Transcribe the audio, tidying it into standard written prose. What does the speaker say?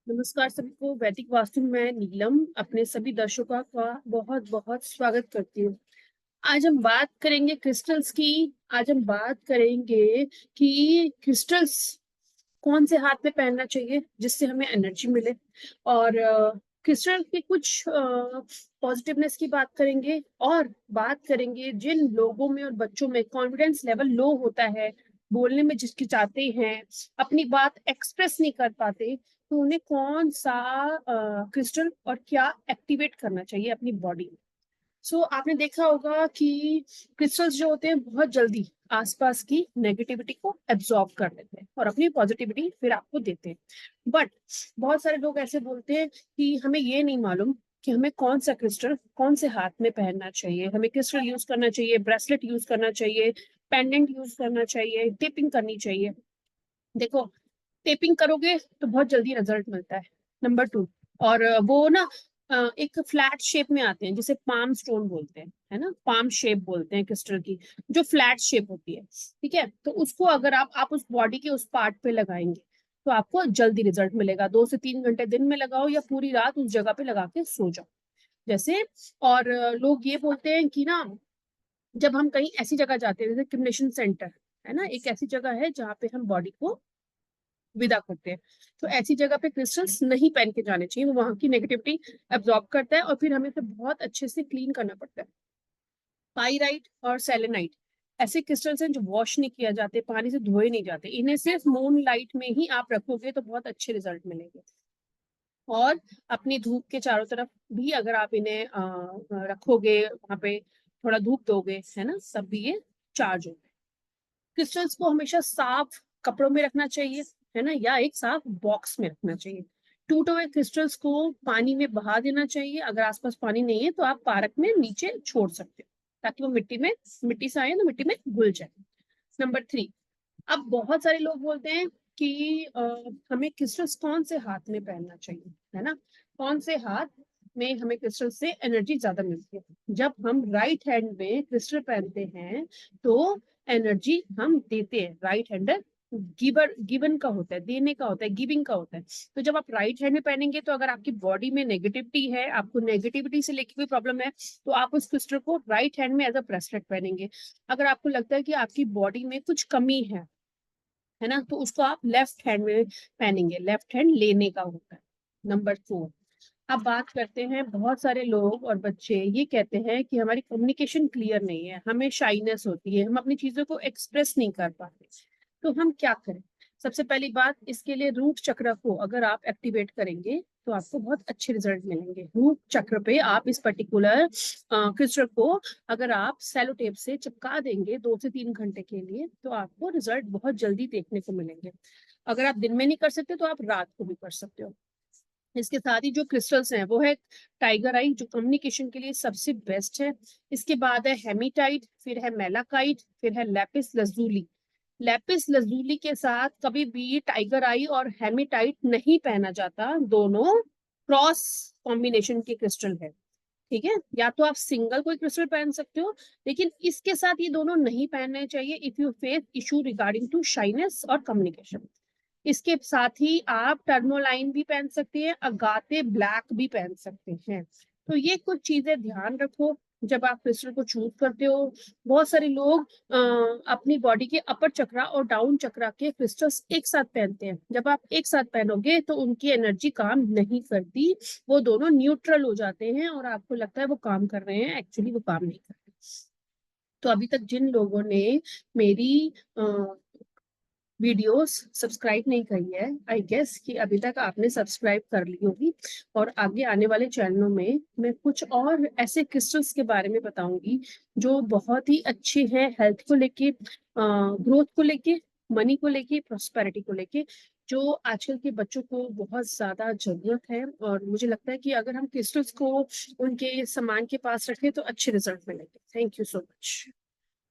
नमस्कार सभी को। वैदिक वास्तु में नीलम अपने सभी दर्शकों का बहुत बहुत स्वागत करती हूँ। आज हम बात करेंगे क्रिस्टल्स की। आज हम बात करेंगे कि क्रिस्टल्स कौन से हाथ में पहनना चाहिए जिससे हमें एनर्जी मिले, और क्रिस्टल के कुछ पॉजिटिवनेस की बात करेंगे, और बात करेंगे जिन लोगों में और बच्चों में कॉन्फिडेंस लेवल लो होता है, बोलने में झिझकिचाते हैं, अपनी बात एक्सप्रेस नहीं कर पाते, तो उन्हें कौन सा क्रिस्टल और क्या एक्टिवेट करना चाहिए अपनी बॉडी में। आपने देखा होगा कि क्रिस्टल्स जो होते हैं बहुत जल्दी आसपास की नेगेटिविटी को एब्जॉर्ब कर लेते हैं और अपनी पॉजिटिविटी फिर आपको देते हैं। बट बहुत सारे लोग ऐसे बोलते हैं कि हमें ये नहीं मालूम कि हमें कौन सा क्रिस्टल कौन से हाथ में पहनना चाहिए। हमें क्रिस्टल यूज करना चाहिए, ब्रेसलेट यूज करना चाहिए, पेंडेंट यूज करना चाहिए, टेपिंग करनी चाहिए। देखो, टेपिंग करोगे तो बहुत जल्दी रिजल्ट मिलता है, नंबर टू। और वो ना एक फ्लैट शेप में आते हैं जिसे पाम स्टोन बोलते हैं, है ना, पाम शेप बोलते हैं क्रिस्टल की, जो फ्लैट शेप होती है। ठीक है, तो उसको अगर आप उस बॉडी के उस पार्ट पे लगाएंगे तो आपको जल्दी रिजल्ट मिलेगा। 2 से 3 घंटे दिन में लगाओ या पूरी रात उस जगह पे लगा के सो जाओ, जैसे। और लोग ये बोलते हैं कि ना, जब हम कहीं ऐसी जगह जाते हैं जैसे क्रिमेशन सेंटर, है ना, एक ऐसी जगह है जहाँ पे हम बॉडी को विदा करते हैं, तो ऐसी जगह पे क्रिस्टल्स नहीं पहन के जाने चाहिए। वो वहां की नेगेटिविटी एब्जॉर्ब करता है और फिर हमें इसे बहुत अच्छे से क्लीन करना पड़ता है। पाइराइट और सेलेनाइट ऐसे क्रिस्टल्स हैं जो वॉश नहीं किया जाते, पानी से धोए नहीं जाते। इन्हें सिर्फ मून लाइट में ही आप रखोगे तो बहुत अच्छे रिजल्ट मिलेंगे। और अपनी धूप के चारों तरफ भी अगर आप इन्हें रखोगे, वहां पे थोड़ा धूप दोगे, है ना, तब भी ये चार्ज होंगे। क्रिस्टल्स को हमेशा साफ कपड़ों में रखना चाहिए, है ना, या एक साफ बॉक्स में रखना चाहिए। टूटे हुए क्रिस्टल्स को पानी में बहा देना चाहिए। अगर आसपास पानी नहीं है तो आप पार्क में नीचे छोड़ सकते हो, ताकि वो मिट्टी से आए तो मिट्टी में घुल जाए। नंबर थ्री, अब बहुत सारे लोग बोलते हैं कि हमें क्रिस्टल्स कौन से हाथ में पहनना चाहिए, है ना, कौन से हाथ में हमें क्रिस्टल से एनर्जी ज्यादा मिलती है। जब हम राइट हैंड में क्रिस्टल पहनते हैं तो एनर्जी हम देते हैं। राइट हैंडर गिवन का होता है, देने का होता है, गिविंग का होता है। तो जब आप राइट हैंड में पहनेंगे तो अगर आपकी बॉडी में नेगेटिविटी है, आपको नेगेटिविटी से लेके कोई प्रॉब्लम है, तो आप उस क्रिस्टल को राइट हैंड में एज अ ब्रेसलेट पहनेंगे। अगर आपको लगता है कि आपकी बॉडी में कुछ कमी है ना, तो उसको आप लेफ्ट हैंड में पहनेंगे। लेफ्ट हैंड लेने का होता है। नंबर फोर, अब बात करते हैं, बहुत सारे लोग और बच्चे ये कहते हैं कि हमारी कम्युनिकेशन क्लियर नहीं है, हमें शाइनेस होती है, हम अपनी चीजों को एक्सप्रेस नहीं कर पाते, तो हम क्या करें। सबसे पहली बात, इसके लिए रूट चक्र को अगर आप एक्टिवेट करेंगे तो आपको बहुत अच्छे रिजल्ट मिलेंगे। रूट चक्र पे आप इस पर्टिकुलर क्रिस्टल को अगर आप सेलो टेप से चिपका देंगे 2 से 3 घंटे के लिए, तो आपको रिजल्ट बहुत जल्दी देखने को मिलेंगे। अगर आप दिन में नहीं कर सकते तो आप रात को भी कर सकते हो। इसके साथ ही जो क्रिस्टल्स हैं वो है टाइगर आई, जो कम्युनिकेशन के लिए सबसे बेस्ट है। इसके बाद है हेमीटाइट, फिर है मेलाकाइट, फिर है लेपिस लजूली। लेपिस लजूली के साथ कभी भी टाइगर आई और हेमीटाइट नहीं पहना जाता, दोनों क्रॉस कॉम्बिनेशन के क्रिस्टल है। ठीक है, या तो आप सिंगल कोई क्रिस्टल पहन सकते हो, लेकिन इसके साथ ये दोनों नहीं पहनने चाहिए if you face issue regarding to shyness और कम्युनिकेशन। इसके साथ ही आप टर्मोलाइन भी पहन सकते हैं, अगाते ब्लैक भी पहन सकते हैं। तो ये कुछ चीजें ध्यान रखो जब आप क्रिस्टल को चूज करते हो। बहुत सारे लोग अपनी बॉडी के अपर चक्रा और डाउन चक्रा के क्रिस्टल्स एक साथ पहनते हैं। जब आप एक साथ पहनोगे तो उनकी एनर्जी काम नहीं करती, वो दोनों न्यूट्रल हो जाते हैं और आपको लगता है वो काम कर रहे हैं, एक्चुअली वो काम नहीं कर रहे। तो अभी तक जिन लोगों ने मेरी वीडियोस सब्सक्राइब नहीं करी है, आई गेस कि अभी तक आपने सब्सक्राइब कर ली होगी। और आगे आने वाले चैनलों में मैं कुछ और ऐसे क्रिस्टल्स के बारे में बताऊंगी जो बहुत ही अच्छे हैं हेल्थ को लेके, ग्रोथ को लेके, मनी को लेके, प्रोस्पेरिटी को लेके, जो आजकल के बच्चों को बहुत ज्यादा जरूरत है। और मुझे लगता है कि अगर हम क्रिस्टल्स को उनके सामान के पास रखें तो अच्छे रिजल्ट मिलेंगे। Thank you so much.